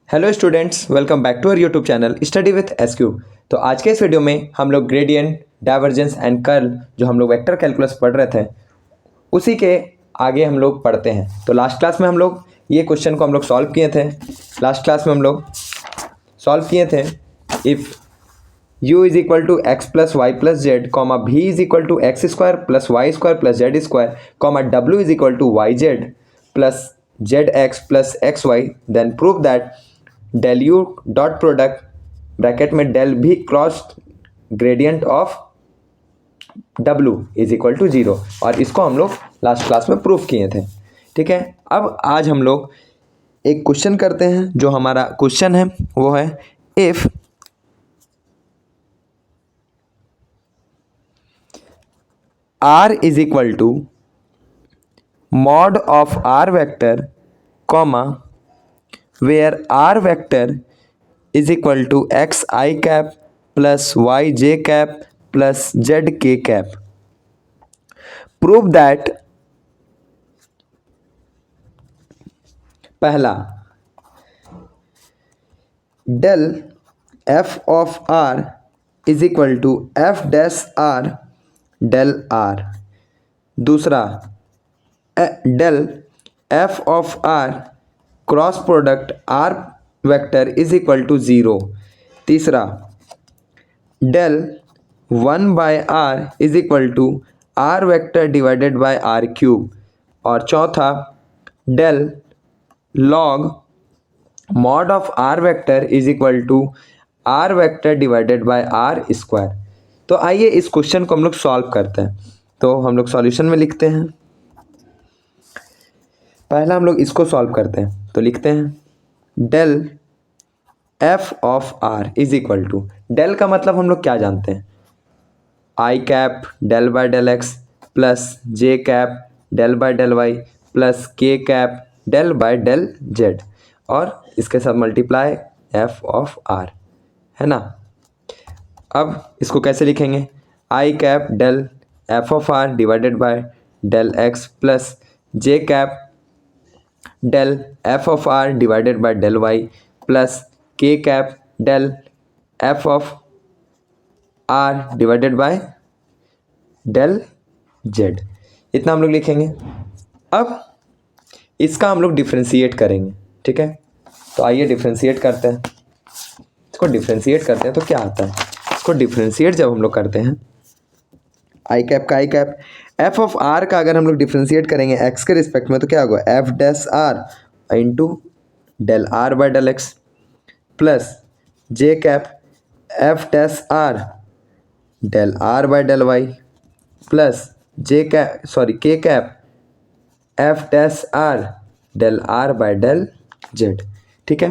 Hello students, welcome back to our YouTube channel study with SQ. तो आज के इस वीडियो में हम लोग ग्रेडियंट, डाइवर्जेंस एंड कर्ल जो हम लोग वेक्टर कैलकुलस पढ़ रहे थे उसी के आगे हम लोग पढ़ते हैं। तो लास्ट क्लास में हम लोग ये क्वेश्चन को हम लोग सॉल्व किए थे। लास्ट क्लास में हम लोग सॉल्व किए थे if u is equal to x plus Y plus z comma v is equal to x square plus Y square plus Z square comma डब्ल्यू is equal to y z plus z x plus x y, then prove that del u dot product bracket में del v cross gradient of डब्ल्यू is equal to zero. और इसको हम लोग last class में proof किए थे। ठीक है, अब आज हम लोग एक क्वेश्चन करते हैं। जो हमारा क्वेश्चन है वो है if r is equal to mod of r vector comma where r vector is equal to x I cap plus y j cap plus z k cap, prove that पहला del f of r is equal to f dash r del r, दूसरा del f of r cross product r vector is equal to zero, तीसरा del 1 by r is equal to r vector divided by r cube, और चौथा del log mod of r vector is equal to r vector divided by r square. तो आइए इस question को हम लोग solve करते हैं। तो हम लोग सॉल्यूशन में लिखते हैं। पहला हम लोग इसको सॉल्व करते हैं। तो लिखते हैं del f of r is equal to, del का मतलब हम लोग क्या जानते हैं, i cap del by del x plus J cap del by del Y plus के cap del by del z, और इसके साथ मल्टीप्लाई f ऑफ r, है ना। अब इसको कैसे लिखेंगे, i cap del F of r divided by del x plus J cap del F of r divided by del Y plus के cap del F of r divided by del z. इतना हम लोग लिखेंगे। अब इसका हम लोग differentiate करेंगे। ठीक है, तो आइए डिफ्रेंशिएट करते हैं। इसको डिफ्रेंशिएट करते हैं तो क्या आता है, इसको डिफ्रेंशिएट जब हम लोग करते हैं, आई कैप का आई कैप एफ ऑफ आर का अगर हम लोग डिफ्रेंशिएट करेंगे एक्स के रिस्पेक्ट में तो क्या होगा, f dash are into del are by del x plus J cap f dash r del are by del Y plus J cap k cap f dash r del are by del z. ठीक है,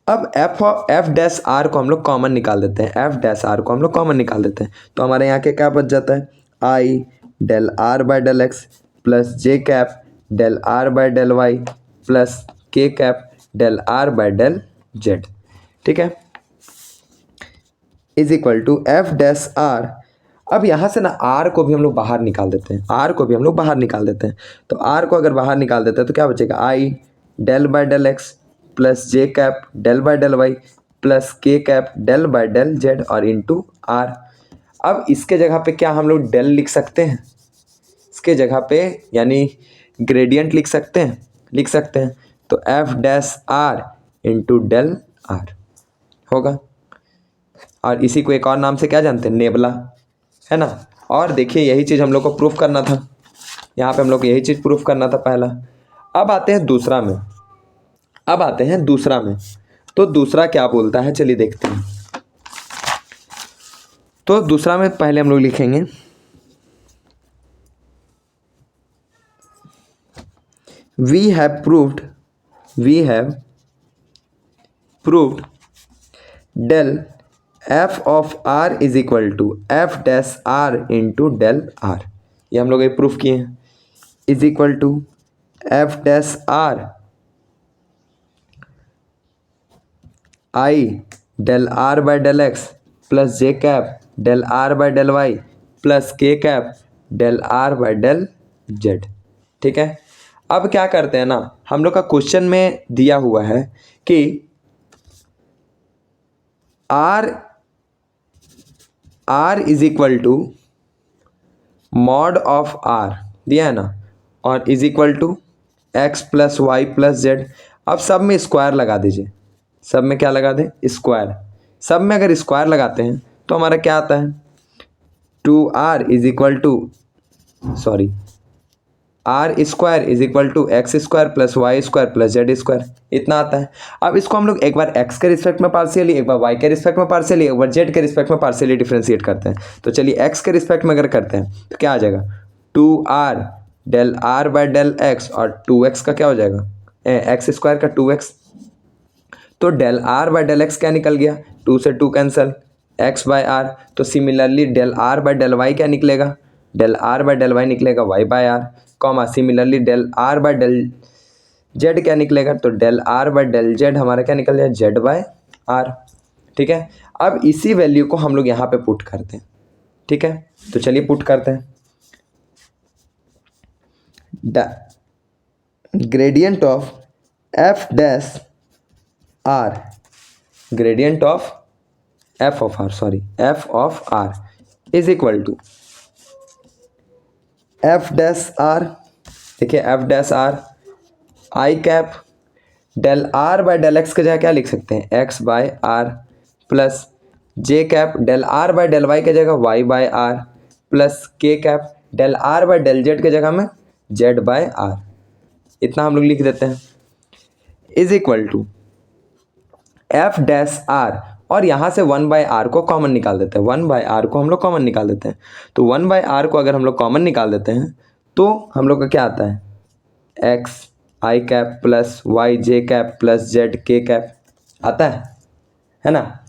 अब F dash are को हम लोग common निकाल देते हैं। F dash are को हम लोग कॉमन निकाल देते हैं तो हमारे यहाँ के क्या बच जाता है, i del are by del x plus J cap del are by del Y plus के cap del are by del z. ठीक है, is equal to F dash r. अब यहाँ से ना आर को भी हम लोग बाहर निकाल देते हैं, आर को भी हम लोग बाहर निकाल देते हैं। तो आर को अगर बाहर निकाल देते हैं तो क्या बचेगा, i del by del x plus J cap del by del Y plus के cap del by del z और इंटू आर। अब इसके जगह पे क्या हम लोग डेल लिख सकते हैं, इसके जगह पे यानी ग्रेडियंट लिख सकते हैं। तो F dash are into del R होगा, और इसी को एक और नाम से क्या जानते हैं, नेबला, है ना। और देखिए यही चीज़ हम लोग को प्रूफ करना था, यहाँ पे हम लोग को यही चीज़ प्रूफ करना था पहला। अब आते हैं दूसरा में, तो दूसरा क्या बोलता है, चलिए देखते हैं। तो दूसरा में पहले हम लोग लिखेंगे we have proved del F of are is equal to F dash are into del r. ये हम लोग ये प्रूफ किए हैं, is equal to F dash r i del are by del x plus J cap del are by del Y plus के cap del are by del z. ठीक है, अब क्या करते हैं ना, हम लोग का क्वेश्चन में दिया हुआ है कि R is equal to mod of R दिया है ना, और is equal to x plus Y plus Z. अब सब में स्क्वायर लगा दीजिए, सब में क्या लगा दें, स्क्वायर। सब में अगर स्क्वायर लगाते हैं तो हमारा क्या आता है, 2r is equal to sorry R square is equal to x square plus Y square plus Z square, इतना आता है। अब इसको हम लोग एक बार x के रिस्पेक्ट में पार्शियली, एक बार y के रिस्पेक्ट में पार्शियली, एक बार z के रिस्पेक्ट में पार्शियली डिफरेंशिएट करते हैं। तो चलिए x के रिस्पेक्ट में अगर करते हैं तो क्या आ जाएगा, 2r del are by del X, और 2x का क्या हो जाएगा, एक्स स्क्वायर का 2x। तो del are by del X क्या निकल गया, 2 से 2 कैंसिल, x बाय आर। तो similarly del are by del Y क्या निकलेगा, del are by del Y निकलेगा y by R, comma similarly del are by del Z क्या निकलेगा, तो del are by del Z हमारा क्या निकल जाए, जेड बाय आर। ठीक है, अब इसी वैल्यू को हम लोग यहाँ पे पुट करते हैं। ठीक है, तो चलिए पुट करते हैं। Gradient of f dash r, gradient of f of r, sorry f of are is equal to F dash r. देखिए f dash r i cap del are by del x के जगह क्या लिख सकते हैं, x by are, plus J cap del are by del y के जगह y by are, plus के cap del are by del z के जगह में जेड बाय आर। इतना हम लोग लिख देते हैं, is equal to F dash R, और यहाँ से 1 बाय आर को कॉमन निकाल देते हैं, 1 बाय आर को हम लोग कॉमन निकाल देते हैं। तो 1 बाय आर को अगर हम लोग कॉमन निकाल देते हैं तो हम लोग का क्या आता है, एक्स आई कैप प्लस वाई जे कैप प्लस जेड के कैप आता है ना।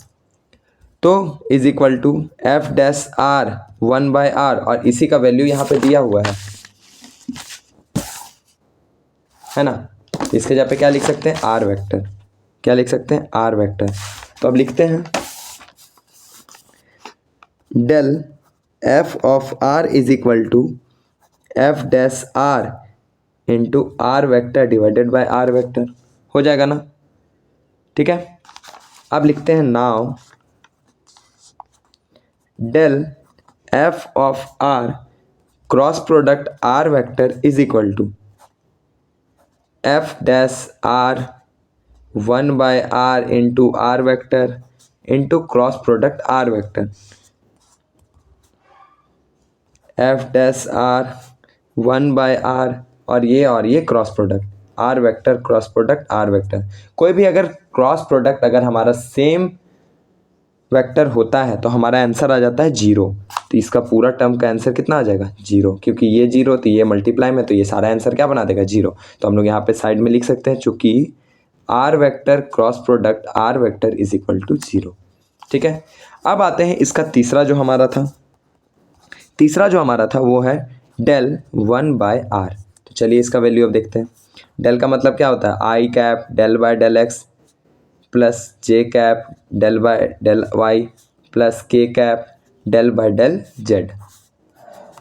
तो is equal to F dash R 1 by R, और इसी का वैल्यू यहाँ पे दिया हुआ है ना। इसके जगह पे क्या लिख सकते हैं, आर वेक्टर, क्या लिख सकते हैं, आर वेक्टर। तो अब लिखते हैं del F of are is equal to F dash are into R vector divided by R vector, हो जाएगा ना। ठीक है, अब लिखते हैं now del F of R cross product R vector is equal to F dash R 1 by R into R vector into cross product R vector, F dash R 1 by R और ये cross product R vector cross product R vector. कोई भी अगर cross product अगर हमारा same vector होता है तो हमारा आंसर आ जाता है 0। तो इसका पूरा टर्म का आंसर कितना आ जाएगा, 0, क्योंकि ये 0 तो ये मल्टीप्लाई में, तो ये सारा आंसर क्या बना देगा, 0। तो हम लोग यहाँ पे साइड में लिख सकते हैं, चूँकि R vector cross product R vector is equal to 0। ठीक है, अब आते हैं इसका तीसरा जो हमारा था वो है डेल 1 बाय आर। तो चलिए इसका वैल्यू अब देखते हैं। डेल का मतलब क्या होता है, i cap del by del x plus J cap del by del Y plus के cap del by del z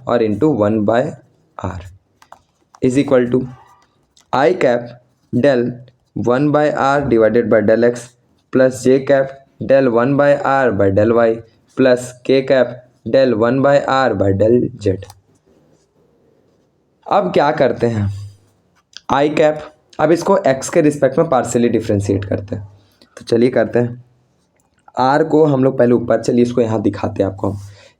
और into 1 by r is equal to I cap del 1 by r divided by del x plus J cap del 1 by r by del Y plus के cap del 1 by r by del Z. अब क्या करते हैं, i cap, अब इसको x के respect में partially differentiate करते हैं। तो चलिए करते हैं, r को हम लोग पहले ऊपर, चलिए इसको यहाँ दिखाते हैं आपको।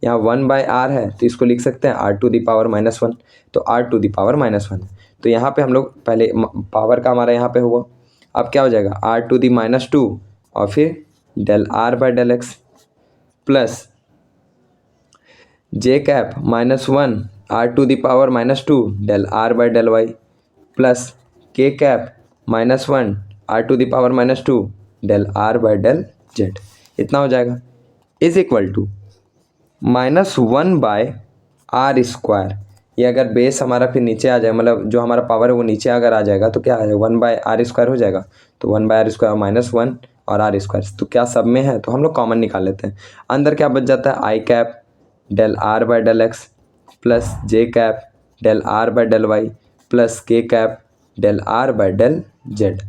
यहाँ 1 बाय आर है तो इसको लिख सकते हैं r टू दी पावर -1, तो r टू दी पावर -1। तो यहाँ पे हम लोग पहले पावर का हमारा यहाँ पे हुआ, अब क्या हो जाएगा r टू दी -2 और फिर del r by del x plus J cap -1 r to the power -2 del r by del Y plus के cap -1 r to the power -2 del r by del z, इतना हो जाएगा is equal to -1 by r square. ये अगर base हमारा फिर नीचे आ जाए, मतलब जो हमारा पावर है वो नीचे अगर आ जाएगा तो क्या आ जाएगा, 1 बाय आर स्क्वायर हो जाएगा। तो 1 बाय आर स्क्वायर -1 और आर स्क्वायर, तो क्या सब में है, तो हम लोग कॉमन निकाल लेते हैं। अंदर क्या बच जाता है, i cap del are by del x plus J cap del are by del Y plus के cap del are by del Z.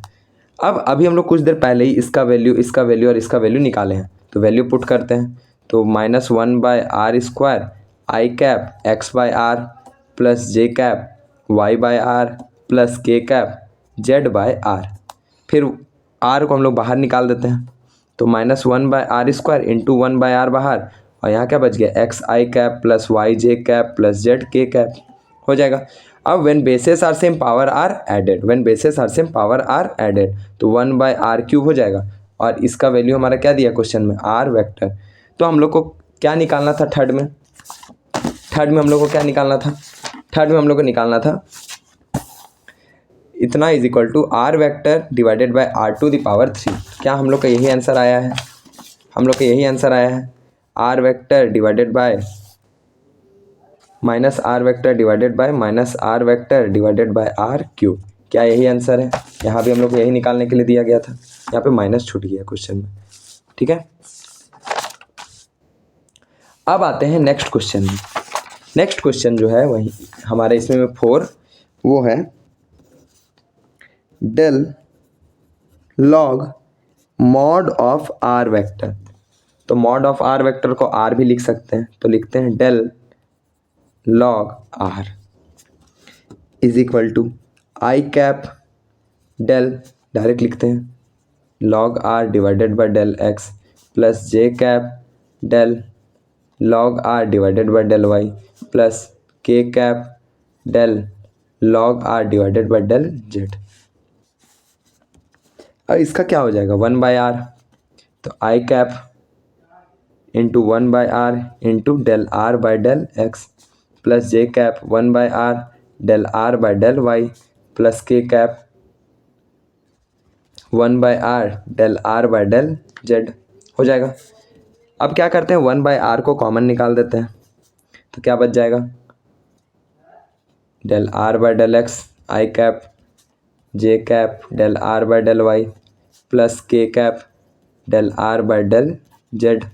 अब अभी हम लोग कुछ देर पहले ही इसका वैल्यू और इसका वैल्यू निकाले हैं, तो वैल्यू पुट करते हैं। तो -1/r² I cap x by are plus J cap Y by are plus के कैप जेड बाय आर। फिर आर को हम लोग बाहर निकाल देते हैं, तो -1/r² इंटू 1/r बाहर, और यहाँ क्या बच गया एक्स आई कैप प्लस वाई जे कैप प्लस जेड के कैप हो जाएगा। अब when bases are same power are added, तो 1/r³ हो जाएगा। और इसका वैल्यू हमारा क्या दिया क्वेश्चन में, आर वेक्टर। तो हम लोग को क्या निकालना था थर्ड में हम लोग को क्या निकालना था, थर्ड में हम लोग को निकालना था इतना is equal to R vector divided by r⁻3। क्या हम लोग का यही आंसर आया है, are vector divided bye r⁻r⁻r⁻r³ क्या यही आंसर है। यहाँ भी हम लोग को यही निकालने के लिए दिया गया था, यहाँ पे माइनस छूट गया क्वेश्चन में। ठीक है, अब आते हैं नेक्स्ट क्वेश्चन में। नेक्स्ट क्वेश्चन जो है वही हमारे इसमें 4, वो है del log mod of R vector. तो मॉड ऑफ आर वेक्टर को आर भी लिख सकते हैं, तो लिखते हैं del log R is equal to I cap del, direct लिखते हैं, log R divided by del x plus J cap del log R divided by del Y plus के cap del log R divided by del Z. अब इसका क्या हो जाएगा 1/r, तो i cap into 1/r into del are by del x plus J cap 1/r del are by del Y plus के cap 1/r del are by del z हो जाएगा। अब क्या करते हैं 1/r को कॉमन निकाल देते हैं, तो क्या बच जाएगा, del are by del x I cap j cap del are by del Y plus के cap del are by del z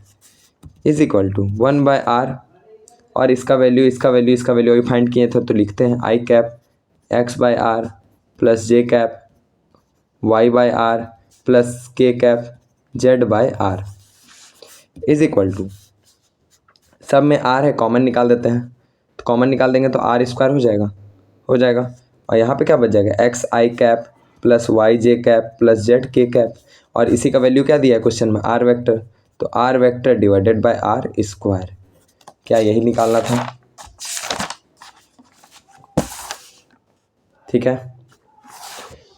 is equal to 1/r, और इसका वैल्यू अभी फाइंड किए थे, तो लिखते हैं i cap x by are plus J cap Y by are plus के cap Z by r is equal to, सब में आर है कॉमन निकाल देते हैं, तो कॉमन निकाल देंगे तो r² हो जाएगा। और यहाँ पे क्या बच जाएगा एक्स आई कैप प्लस वाई जे कैप प्लस जेड के कैप, और इसी का वैल्यू क्या दिया है क्वेश्चन में, आर वेक्टर, तो R vector divided by r²। क्या यही निकालना था। ठीक है,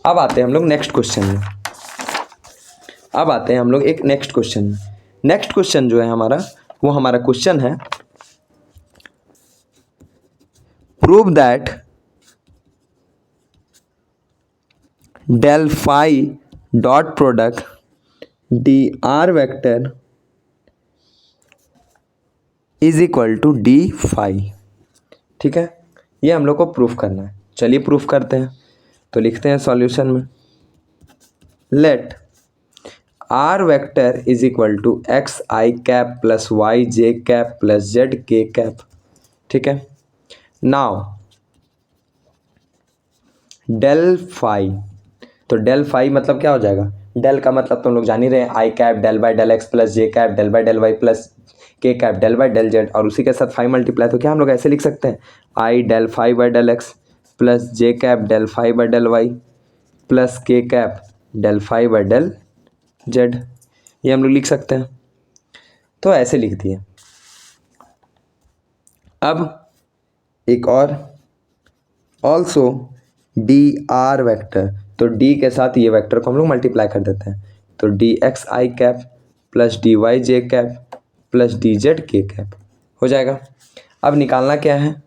अब आते हैं हम लोग नेक्स्ट क्वेश्चन में। नेक्स्ट क्वेश्चन जो है हमारा, वो हमारा क्वेश्चन है prove that del phi dot product D R vector is equal to D phi. ठीक है, ये हम लोग को प्रूफ करना है। चलिए प्रूफ करते हैं, तो लिखते हैं सॉल्यूशन में, let R vector is equal to X I cap plus Y J cap plus Z के कैप। ठीक है, नाउ डेल फाई, तो डेल फाई मतलब क्या हो जाएगा, डेल का मतलब तो हम लोग जान ही रहे हैं, i cap del by del x plus J cap del by del Y plus के cap del by del z, और उसी के साथ फाई मल्टीप्लाई, तो क्या हम लोग ऐसे लिख सकते हैं, i del phi by del x plus J cap del phi by del Y plus के cap del phi by del Z, ये हम लोग लिख सकते हैं। तो ऐसे लिख दिए। अब एक और, ऑल्सो डी आर वेक्टर, तो डी के साथ ये वेक्टर को हम लोग मल्टीप्लाई कर देते हैं, तो डी एक्स आई कैप प्लस डी वाई जे कैप प्लस डी जेड के कैप हो जाएगा। अब निकालना क्या है,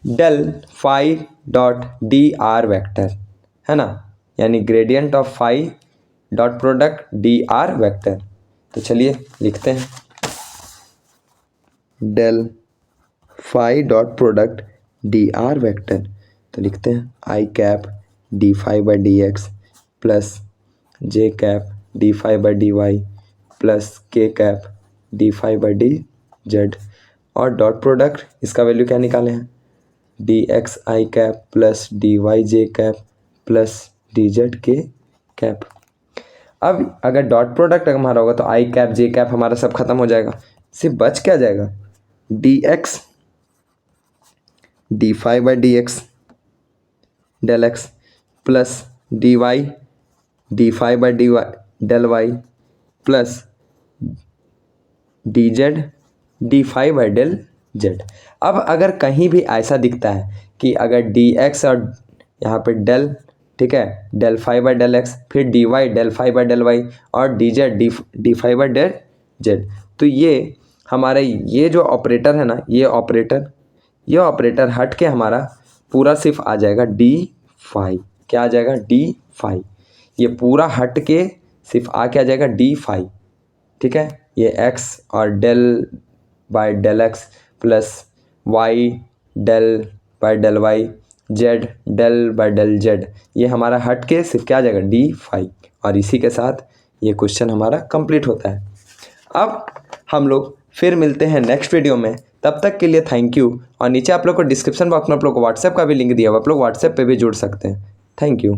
del phi dot d are vector, है ना, यानी gradient of phi dot product D R vector. तो चलिए लिखते हैं, del phi dot product D R vector, तो लिखते हैं i cap D phi by D x plus J cap D phi by D Y plus के cap D phi by D Z, और dot product इसका value क्या निकाले हैं, D x आई cap plus D Y जे cap plus D Z के cap. अब अगर dot product हमारा होगा तो आई कैप जे कैप हमारा सब खत्म हो जाएगा, सिर्फ बच क्या जाएगा, D X D phi by D X del x plus D Y D phi by D Y del Y plus D Z D phi by del Z. अब अगर कहीं भी ऐसा दिखता है कि अगर डी एक्स और यहाँ पे डेल, ठीक है, del phi by del x, फिर d Y del phi by del y और d Z D phi by del z, तो ये हमारे ये जो ऑपरेटर है ना, ये ऑपरेटर हट के हमारा पूरा सिर्फ आ जाएगा डी फाई। क्या आ जाएगा, डी फाई। ये पूरा हट के सिर्फ आ क्या जाएगा, डी फाई। ठीक है, ये एक्स और del by del x plus Y del by del Y Z del by del Z, ये हमारा हट के सिर्फ क्या आ जाएगा, डी फाई। और इसी के साथ ये क्वेश्चन हमारा कंप्लीट होता है। अब हम लोग फिर मिलते हैं नेक्स्ट वीडियो में, तब तक के लिए थैंक यू। और नीचे आप लोग को डिस्क्रिप्शन बॉक्स में आप लोग को व्हाट्सएप का भी लिंक दिया हुआ, आप लोग व्हाट्सएप पे भी जुड़ सकते हैं। Thank you.